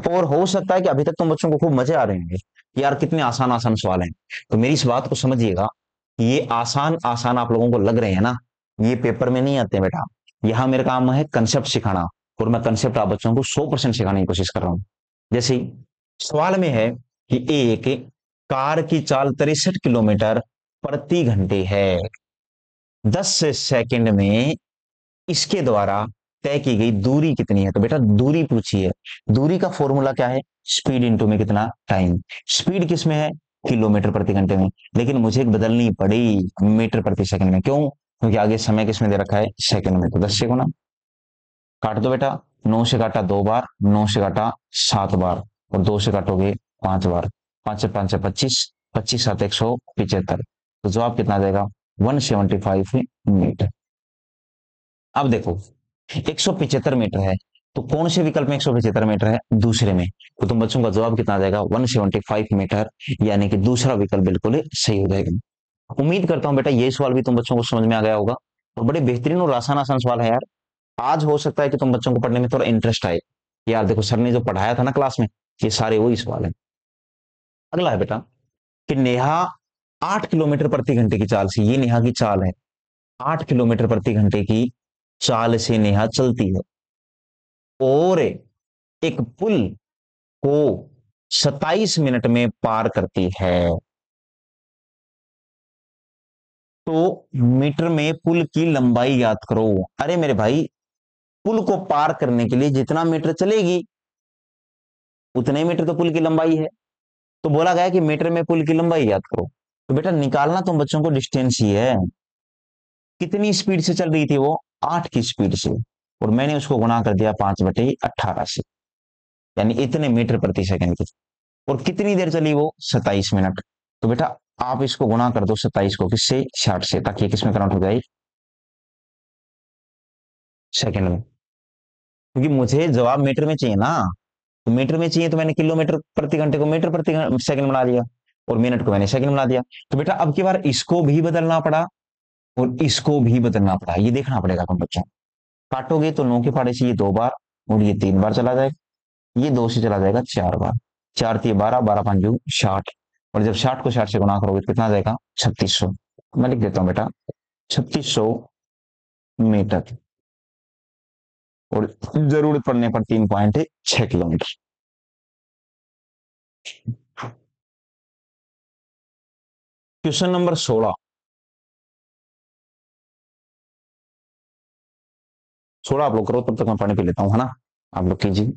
और हो सकता है कि अभी तक तुम बच्चों को खूब मजे आ रहे होंगे कि यार कितने आसान आसान सवाल हैं। तो मेरी इस बात को समझिएगा, ये आसान आसान आप लोगों को लग रहे हैं ना, ये पेपर में नहीं आते बेटा। यहाँ मेरा काम है कंसेप्ट सिखाना, और मैं कंसेप्ट आप बच्चों को 100% सिखाने की कोशिश कर रहा हूँ। जैसे सवाल में है कि एक कार की चाल 63 किलोमीटर प्रति घंटे है, 10 सेकंड में इसके द्वारा तय की गई दूरी कितनी है? तो बेटा दूरी पूछी है। दूरी का फॉर्मूला क्या है? स्पीड इंटू में कितना टाइम। स्पीड किस में है? किलोमीटर प्रति घंटे में। लेकिन मुझे बदलनी पड़ी मीटर प्रति सेकंड में। क्यों? क्योंकि आगे समय किस में दे रखा है? सेकंड में। तो 10 से गुना। काट दो बेटा। 9 से काटा 2 बार, 9 से काटा 7 बार, और 2 से काटोगे 5 बार। 5 से 5 से 25, 25 7 175। तो जवाब कितना आ जाएगा? 175 मीटर। अब देखो, 175 मीटर है, तो कौन से विकल्प में 175 मीटर है? दूसरे में। तो तुम बच्चों का जवाब कितना आ जाएगा? 175 मीटर, यानी कि दूसरा विकल्प बिल्कुल सही हो जाएगा। उम्मीद करता हूं बेटा ये सवाल भी तुम बच्चों को समझ में आ गया होगा। और बड़े बेहतरीन और आसान आसान सवाल है यार। आज हो सकता है कि तुम बच्चों को पढ़ने में थोड़ा इंटरेस्ट आए। यार देखो, सर ने जो पढ़ाया था ना क्लास में, ये सारे वही सवाल है। अगला है बेटा कि नेहा 8 किलोमीटर प्रति घंटे की चाल से, ये नेहा की चाल है, 8 किलोमीटर प्रति घंटे की चाल से नेहा चलती है और एक पुल को 27 मिनट में पार करती है। तो मीटर में पुल की लंबाई याद करो। अरे मेरे भाई, पुल को पार करने के लिए जितना मीटर चलेगी उतने मीटर तो पुल की लंबाई है। तो बोला गया कि मीटर में पुल की लंबाई याद करो। तो बेटा निकालना तुम बच्चों को डिस्टेंस ही है। कितनी स्पीड से चल रही थी वो? 8 की स्पीड से। और मैंने उसको गुणा कर दिया 5/18 से, यानी इतने मीटर प्रति सेकंड की। और कितनी देर चली वो? 27 मिनट। तो बेटा आप इसको गुणा कर दो 27 को किससे? 60 से, ताकि ये किसमें कन्वर्ट हो जाए? सेकंड में। क्योंकि मुझे जवाब मीटर में चाहिए ना। तो मीटर में चाहिए तो मैंने किलोमीटर प्रति घंटे को मीटर प्रति सेकंड बना दिया, और मिनट को मैंने सेकंड बना दिया। तो बेटा अब की बार इसको भी बदलना पड़ा और इसको भी बदलना पड़ा। ये देखना पड़ेगा तुम बच्चों। काटोगे तो 9 के पहाड़े से ये 2 बार, और ये 3 बार चला जाएगा। ये 2 से चला जाएगा 4 बार। 4×3 = 12, 12×5 = 60। और जब 60 को 60 से गुना करोगे तो कितना आ जाएगा? 3600। मैं लिख देता हूँ बेटा 3600 मीटर। और जरूरत पड़ने पर 3.6 किलोमीटर। Question number 16। 16 आप लोग करो, तब तक मैं पानी पी लेता हूँ, है ना? आप लोग कीजिए।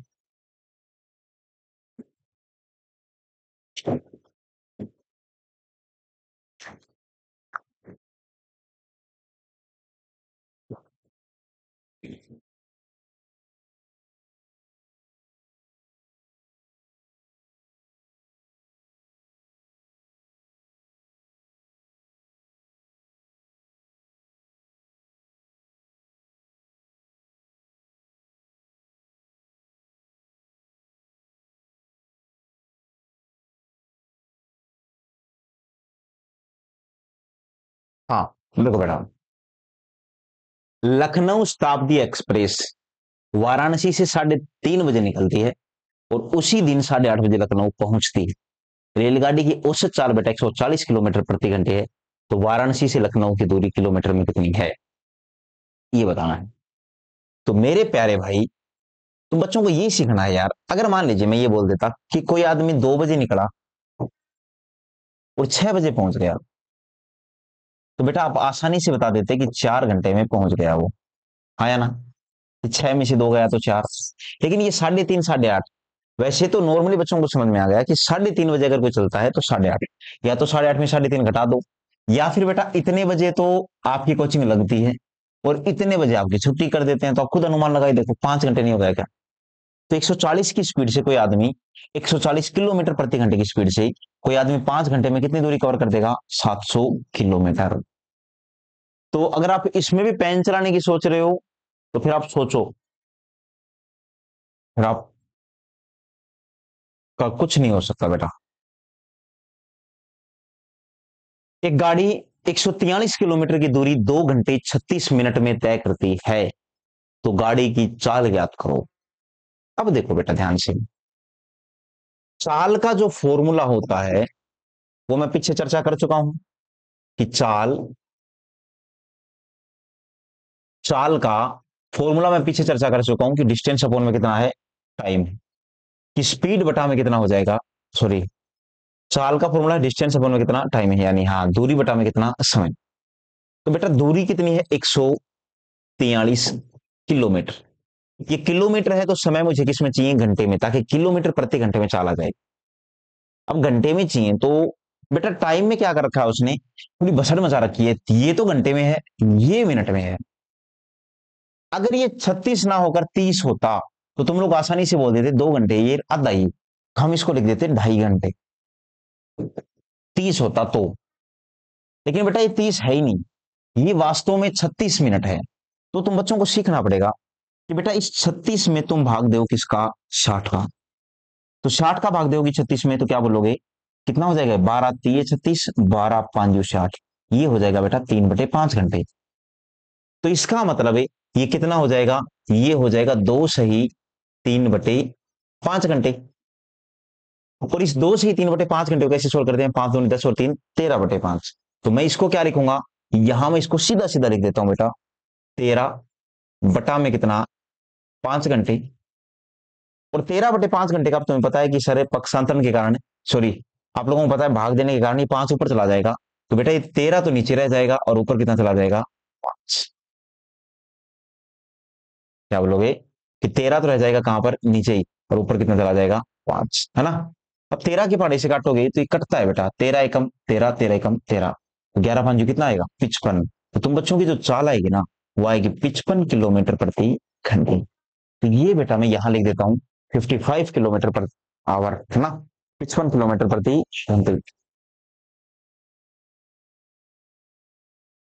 हाँ देखो बेटा, लखनऊ शताब्दी एक्सप्रेस वाराणसी से 3:30 बजे निकलती है और उसी दिन 8:30 बजे लखनऊ पहुंचती है। रेलगाड़ी की औसत चाल बेटा 140 किलोमीटर प्रति घंटे है। तो वाराणसी से लखनऊ की दूरी किलोमीटर में कितनी है, ये बताना है। तो मेरे प्यारे भाई, तुम बच्चों को ये सीखना है यार। अगर मान लीजिए मैं ये बोल देता कि कोई आदमी 2 बजे निकला और 6 बजे पहुंच गया, तो बेटा आप आसानी से बता देते कि 4 घंटे में पहुंच गया वो, हाँ या ना। 6 में से 2 गया तो 4। लेकिन ये 3:30 8:30, वैसे तो नॉर्मली बच्चों को समझ में आ गया कि 3:30 बजे अगर कोई चलता है तो 8:30, या तो 8:30 में 3:30 घटा दो, या फिर बेटा इतने बजे तो आपकी कोचिंग लगती है और इतने बजे आपकी छुट्टी कर देते हैं। तो आप खुद अनुमान लगाई देखो, 5 घंटे नहीं हो गया क्या। तो 140 की स्पीड से कोई आदमी, 140 किलोमीटर प्रति घंटे की स्पीड से कोई आदमी 5 घंटे में कितनी दूरी कवर कर देगा, 700 किलोमीटर। तो अगर आप इसमें भी पेन चलाने की सोच रहे हो तो फिर आप सोचो, फिर आपका कुछ नहीं हो सकता बेटा। एक गाड़ी 143 किलोमीटर की दूरी 2 घंटे 36 मिनट में तय करती है, तो गाड़ी की चाल ज्ञात करो। अब देखो बेटा ध्यान से, चाल का जो फॉर्मूला होता है वो मैं पीछे चर्चा कर चुका हूं कि चाल चाल का फॉर्मूला मैं पीछे चर्चा कर चुका हूं कि डिस्टेंस अपॉन में कितना है, टाइम है, कि स्पीड बटा में कितना हो जाएगा, सॉरी, चाल का फॉर्मूला है डिस्टेंस अपॉन में कितना टाइम है, यानी हाँ दूरी बटा में कितना समय। तो बेटा दूरी कितनी है, 143 किलोमीटर। ये किलोमीटर है तो समय मुझे किसमें चाहिए, घंटे में, ताकि किलोमीटर प्रति घंटे में चाला जाए। अब घंटे में चाहिए तो बेटा टाइम में क्या कर रखा है उसने, पूरी बसड़ मचा रखी है। ये तो घंटे में है, ये मिनट में है। अगर ये 36 ना होकर 30 होता तो तुम लोग आसानी से बोल देते 2 घंटे, ये आधा ही, हम इसको लिख देते 2.5 घंटे। 30 होता तो, लेकिन बेटा ये 30 है ही नहीं, ये वास्तव में 36 मिनट है। तो तुम बच्चों को सीखना पड़ेगा कि बेटा इस 36 में तुम भाग दो किसका, 60 का। तो 60 का भाग दोगे 36 में तो क्या बोलोगे, कितना हो जाएगा, 12×3=36, 12×5=60, ये हो जाएगा बेटा 3/5 घंटे। तो इसका मतलब है ये कितना हो जाएगा, ये हो जाएगा 2 सही 3/5 घंटे। और इस 2 सही 3/5 घंटे को कैसे सोल्व करते हैं, 5×2=10 और 3 13/5। तो मैं इसको क्या लिखूंगा, यहां मैं इसको सीधा सीधा लिख देता हूं बेटा, 13 में कितना, 5 घंटे। और 13/5 घंटे का तुम्हें पता है कि सर पक्षांतरण के कारण, सॉरी, आप लोगों को पता है भाग देने के कारण ये 5 ऊपर चला जाएगा। तो बेटा ये 13 तो नीचे रह जाएगा और ऊपर कितना चला जाएगा, 5। क्या बोलोगे कि 13 तो रह जाएगा कहां पर, नीचे ही, और ऊपर कितना चला जाएगा, 5, है ना। अब 13 के पहाड़े से काटोगे तो ये कटता है बेटा, 13 एकम 13, 13 एकम 13, 11×5 कितना आएगा, 55। तो तुम बच्चों की जो चाल आएगी ना, वो आएगी 55 किलोमीटर प्रति घंटे। तो ये बेटा मैं यहां लिख देता हूं 55 किलोमीटर पर आवर, है ना, 55 किलोमीटर प्रति घंटे,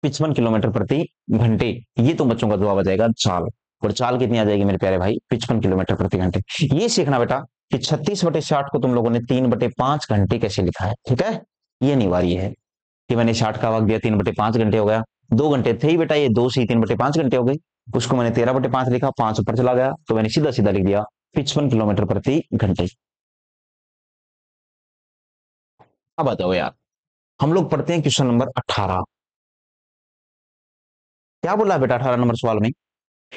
55 किलोमीटर प्रति घंटे। ये तुम बच्चों का जवाब आ जाएगा चाल। और चाल कितनी आ जाएगी मेरे प्यारे भाई, 55 किलोमीटर प्रति घंटे। ये सीखना बेटा कि 36/60 को तुम लोगों ने 3/5 घंटे कैसे लिखा है, ठीक है। ये अनिवार्य है कि मैंने 60 का भाग दिया, 3/5 घंटे हो गया। 2 घंटे थे ही बेटा, ये 2 से ही 3/5 घंटे हो गई। उसको मैंने 13/5 लिखा, 5 ऊपर चला गया, तो मैंने सीधा सीधा लिख दिया 55 किलोमीटर प्रति घंटे। अब बताओ यार, हम लोग पढ़ते हैं क्वेश्चन नंबर 18। क्या बोला बेटा 18 नंबर सवाल में,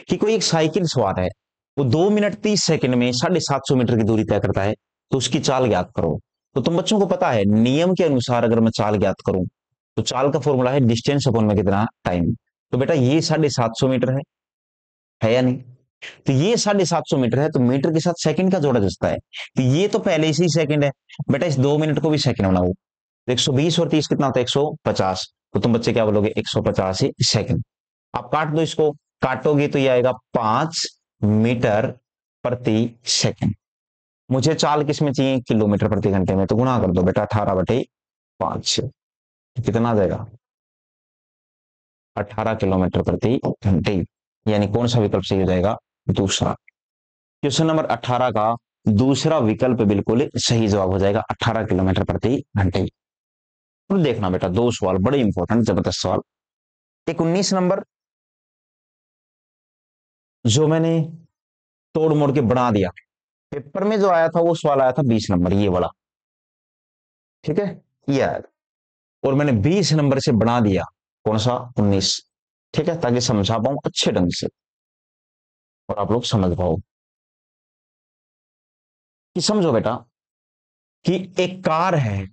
कि कोई एक साइकिल सवार है, वो 2 मिनट 30 सेकंड में 750 मीटर की दूरी तय करता है, तो उसकी चाल ज्ञात करो। तो तुम बच्चों को पता है नियम के अनुसार अगर मैं चाल ज्ञात करूं तो चाल का फॉर्मूला है डिस्टेंस अपॉन में कितना टाइम। तो बेटा ये 750 मीटर है या नहीं। तो ये 750 मीटर है, तो मीटर के साथ सेकंड का जोड़ा जसता है। तो ये तो पहले से ही सेकंड है बेटा, इस 2 मिनट को भी सेकंड बनाओ। तो 120 और 30 कितना होता है, 150। तो तुम बच्चे क्या बोलोगे, 150 ही सेकंड। आप काट दो इसको, काटोगे तो ये आएगा 5 मीटर प्रति सेकंड। मुझे चाल किस में चाहिए, किलोमीटर प्रति घंटे में, तो गुणा कर दो बेटा 18/5, कितना आ जाएगा, 18 किलोमीटर प्रति घंटे। यानी कौन सा विकल्प सही हो जाएगा, दूसरा। क्वेश्चन नंबर 18 का दूसरा विकल्प बिल्कुल सही जवाब हो जाएगा, 18 किलोमीटर प्रति घंटे। तो देखना बेटा, 2 सवाल बड़े इंपॉर्टेंट जबरदस्त सवाल। एक 19 नंबर जो मैंने तोड़ मोड़ के बना दिया। पेपर में जो आया था वो सवाल आया था 20 नंबर, ये वाला, ठीक है, ये आया था। और मैंने 20 नंबर से बना दिया कौन सा, 19, ठीक है, ताकि समझा पाऊं अच्छे ढंग से और आप लोग समझ पाओ। कि समझो बेटा कि एक कार है,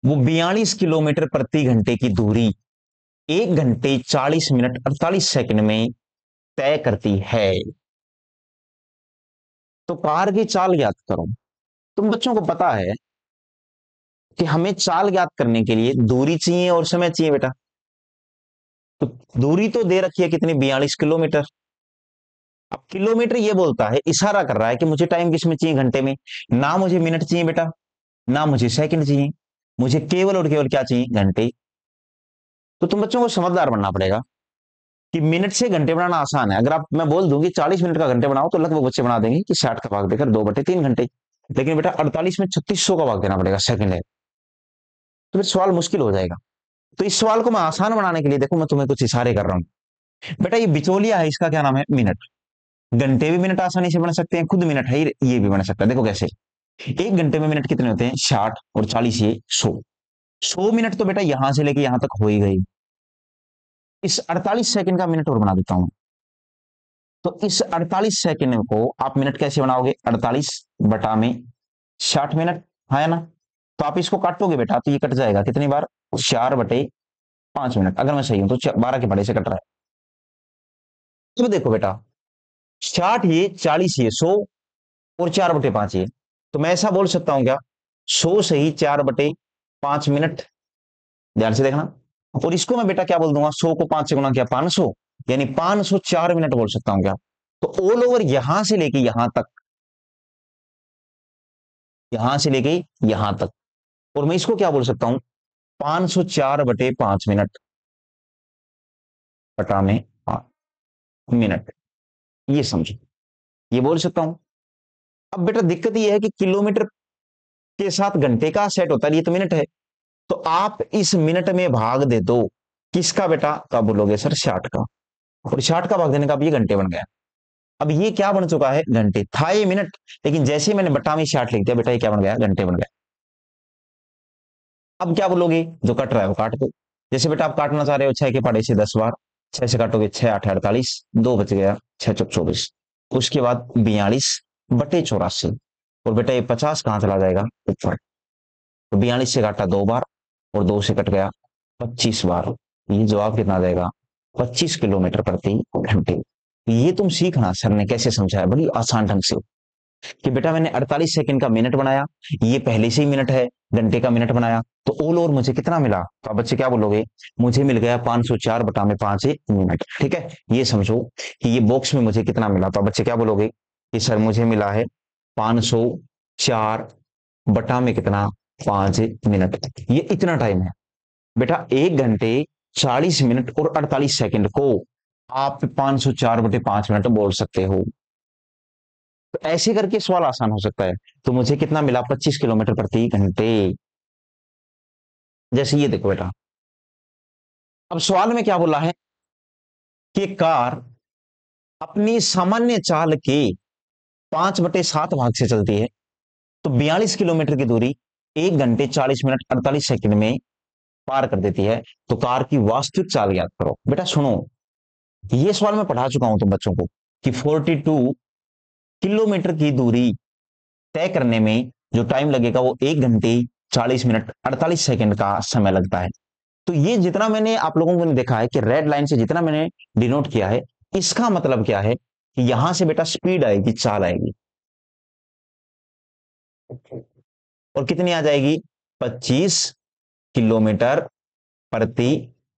वो 42 किलोमीटर प्रति घंटे की दूरी 1 घंटे 40 मिनट 48 सेकंड में तय करती है। तो कार की चाल ज्ञात करो। तुम बच्चों को पता है कि हमें चाल ज्ञात करने के लिए दूरी चाहिए और समय चाहिए बेटा। तो दूरी तो दे रखी है कितनी, 42 किलोमीटर। अब किलोमीटर ये बोलता है, इशारा कर रहा है कि मुझे टाइम किस में चाहिए, घंटे में। ना मुझे मिनट चाहिए बेटा, ना मुझे सेकंड चाहिए, मुझे केवल और केवल क्या चाहिए, घंटे। तो तुम बच्चों को समझदार बनना पड़ेगा कि मिनट से घंटे बनाना आसान है। अगर आप मैं बोल दूं कि 40 मिनट का घंटे बनाओ तो लगभग बच्चे बना देंगे कि 60 का भाग देकर 2/3 घंटे। लेकिन बेटा 48 में 3600 का भाग देना पड़ेगा, सेकंड है, तो फिर सवाल मुश्किल हो जाएगा। तो इस सवाल को मैं आसान बनाने के लिए देखो मैं तुम्हें कुछ इशारे कर रहा हूं। बेटा ये बिचौलिया है, इसका क्या नाम है, मिनट। घंटे भी मिनट आसानी से बन सकते हैं, खुद मिनट है, ये भी बन सकता है। देखो कैसे, 1 घंटे में मिनट कितने होते हैं, 60, और 40 ये 100। 100 मिनट तो बेटा यहां से लेके यहां तक हो ही गई। इस 48 सेकंड का मिनट और बना देता हूं। तो इस 48 सेकंड को आप मिनट कैसे बनाओगे, 48 बटा में 60 मिनट, है ना। तो आप इसको काटोगे बेटा तो ये कट जाएगा कितनी बार, 4/5 मिनट। अगर मैं सही हूं तो 12 के बड़े से कट रहा है। तो देखो बेटा 60 ये, 40 ये, 100, और 4/5 ये। तो मैं ऐसा बोल सकता हूं क्या, 100 से ही 4/5 मिनट। ध्यान से देखना। और इसको मैं बेटा क्या बोल दूंगा, 100 को 5 से गुना किया 500, यानी 504 मिनट बोल सकता हूं क्या। तो ऑल ओवर यहां से लेके यहां तक, यहां से लेके यहां तक, और मैं इसको क्या बोल सकता हूं, 504/5 मिनट बटा में 5 मिनट, ये समझो, ये बोल सकता हूं। अब बेटा दिक्कत ये है कि किलोमीटर के साथ घंटे का सेट होता है, ये तो मिनट है। तो आप इस मिनट में भाग दे दो किसका बेटा, तो आप बोलोगे सर 60 का, और 60 का भाग देने का अब ये घंटे बन गया। अब ये क्या बन चुका है, घंटे था ये मिनट, लेकिन जैसे ही मैंने बटा में 60 लिख दिया बेटा, ये क्या बन गया, घंटे बन गया। अब क्या बोलोगे, जो कट रहा है वो काट दो। जैसे बेटा आप काटना चाह रहे हो 6 के पहाड़े से 10 बार, 6 से काटोगे 6 8 48, 2 बच गया, 6 चौक 24। उसके बाद 42/84, और बेटा ये 50 कहां चला जाएगा, ऊपर। तो 42 से काटा 2 बार, और 2 से कट गया 25 बार। ये जवाब कितना आ जाएगा, 25 किलोमीटर प्रति घंटे। ये तुम सीखना सर ने कैसे समझाया, बड़ी आसान ढंग से, कि बेटा मैंने 48 सेकंड का मिनट बनाया, ये पहले से ही मिनट है, घंटे का मिनट बनाया, तो ऑल ओवर मुझे कितना मिला। तो आप बच्चे क्या बोलोगे, मुझे मिल गया 504/5 मिनट, ठीक है। ये समझो कि ये बॉक्स में मुझे कितना मिला। तो आप बच्चे क्या बोलोगे कि सर मुझे मिला है 504 बटा में कितना, 5 मिनट, ये इतना टाइम है। बेटा 1 घंटे 40 मिनट और 48 सेकंड को आप 504/5 मिनट बोल सकते हो। तो ऐसे करके सवाल आसान हो सकता है। तो मुझे कितना मिला, 25 किलोमीटर प्रति घंटे। जैसे ये देखो बेटा, अब सवाल में क्या बोला है कि कार अपनी सामान्य चाल के 5/7 भाग से चलती है, तो 42 किलोमीटर की दूरी 1 घंटे 40 मिनट 48 सेकंड में पार कर देती है। तो कार की वास्तविक चाल ज्ञात करो। बेटा सुनो, ये सवाल मैं पढ़ा चुका हूं तुम बच्चों को कि 42 किलोमीटर की दूरी तय करने में जो टाइम लगेगा वो 1 घंटे 40 मिनट 48 सेकंड का समय लगता है। तो ये जितना मैंने आप लोगों को देखा है कि रेड लाइन से जितना मैंने डिनोट किया है, इसका मतलब क्या है कि यहां से बेटा स्पीड आएगी, चाल आएगी, और कितनी आ जाएगी, 25 किलोमीटर प्रति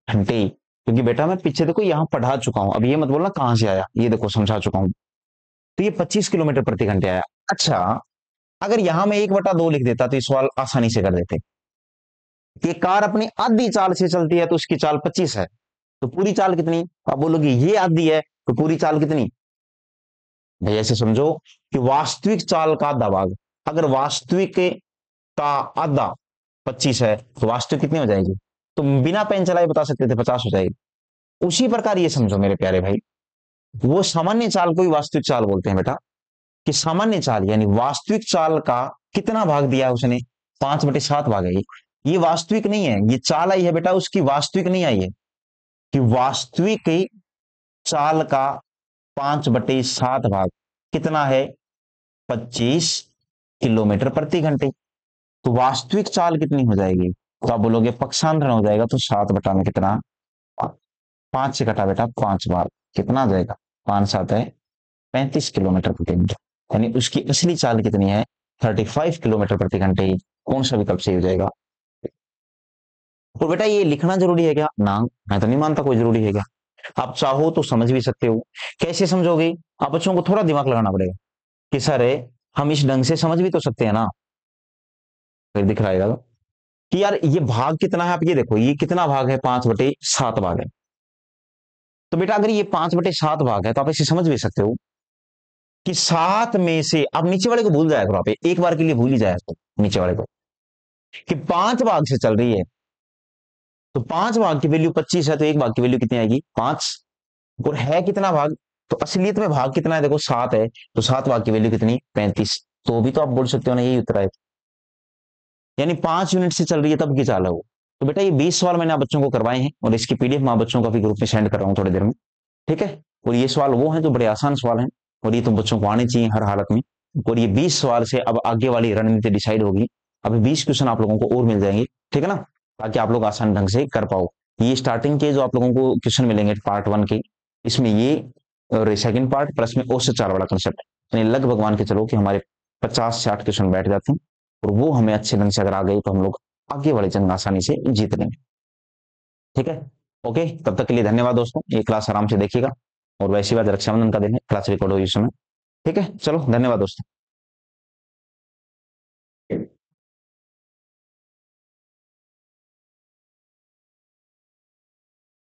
घंटे। क्योंकि बेटा मैं पीछे देखो यहां पढ़ा चुका हूं, अब ये मत बोलना कहां से आया, ये देखो समझा चुका हूं। तो ये 25 किलोमीटर प्रति घंटे आया। अच्छा, अगर यहां मैं 1/2 लिख देता तो ये सवाल आसानी से कर देते कि कार अपनी आधी चाल से चलती है तो उसकी चाल 25 है, तो पूरी चाल कितनी। आप बोलोगे ये आधी है तो पूरी चाल कितनी। भाई ऐसे समझो कि वास्तविक चाल का आधा भाग, अगर वास्तविक का आधा 25 है तो वास्तविक कितनी हो जाएगी, तो बिना पेन चलाए बता सकते थे 50 हो जाएगी। उसी प्रकार ये समझो मेरे प्यारे भाई वो सामान्य चाल को ही वास्तविक चाल बोलते हैं बेटा, कि सामान्य चाल यानी वास्तविक चाल का कितना भाग दिया उसने, 5/7 भाग है ये वास्तविक नहीं है, ये चाल आई है बेटा उसकी वास्तविक नहीं आई है, कि वास्तविक चाल का 5/7 भाग कितना है, 25 किलोमीटर प्रति घंटे। तो वास्तविक चाल कितनी हो जाएगी, तो आप बोलोगे पक्षांतरण हो जाएगा, तो 7 बटा में कितना, 5 से कटा बेटा 5 बार, कितना आ जाएगा, 5×7 है 35 किलोमीटर प्रति घंटे, यानी उसकी असली चाल कितनी है, 35 किलोमीटर प्रति घंटे। कौन सा विकल्प सही हो जाएगा। और बेटा ये लिखना जरूरी है क्या ना, मैं तो नहीं मानता कोई जरूरी है क्या, आप चाहो तो समझ भी सकते हो। कैसे समझोगे, आप बच्चों को थोड़ा दिमाग लगाना पड़ेगा कि सर हम इस ढंग से समझ भी तो सकते हैं ना, फिर दिख रहा है कि यार ये भाग कितना है, आप ये देखो ये कितना भाग है, 5/7 भाग है। तो बेटा अगर ये 5/7 भाग है तो आप इसे समझ भी सकते हो कि 7 में से, आप नीचे वाले को भूल जाया करो, आप एक बार के लिए भूल ही जाया करो नीचे वाले को, कि 5 भाग से चल रही है, तो 5 भाग की वैल्यू 25 है, तो एक भाग की वैल्यू कितनी आएगी 5, और है कितना भाग, तो असलियत में भाग कितना है, देखो 7 है, तो 7 भाग की वैल्यू कितनी 35, तो भी तो आप बोल सकते हो ना यही उत्तर है, यानी 5 यूनिट से चल रही है तब की चाल है वो। तो बेटा ये 20 सवाल मैंने आप बच्चों को करवाए हैं, और इसकी पीडीएफ मैं आप बच्चों को अभी ग्रुप में सेंड कर रहा हूँ थोड़ी देर में, ठीक है। और ये सवाल वो हैं जो बड़े आसान सवाल हैं, और ये तुम बच्चों को आने चाहिए हर हालत में। और ये 20 सवाल से अब आगे वाली रणनीति डिसाइड होगी, अभी 20 क्वेश्चन आप लोगों को और मिल जाएंगे, ठीक है ना, ताकि आप लोग आसान ढंग से कर पाओ। ये स्टार्टिंग के जो आप लोगों को क्वेश्चन मिलेंगे पार्ट 1 के, इसमें ये और सेकंड पार्ट प्लस में औसत चाल वाला कंसेप्ट, यानी लगभग मान के चलो कि हमारे 50 से 60 क्वेश्चन बैठ जाते हैं, और वो हमें अच्छे ढंग से अगर आ गए तो हम लोग आगे वाली जंग आसानी से जीत लेंगे, ठीक है। ओके, तब तक के लिए धन्यवाद दोस्तों, ये क्लास आराम से देखिएगा, और वैसी बात रक्षाबंधन का दिन है, क्लास रिकॉर्ड हुई इस समय, ठीक है, चलो धन्यवाद दोस्तों।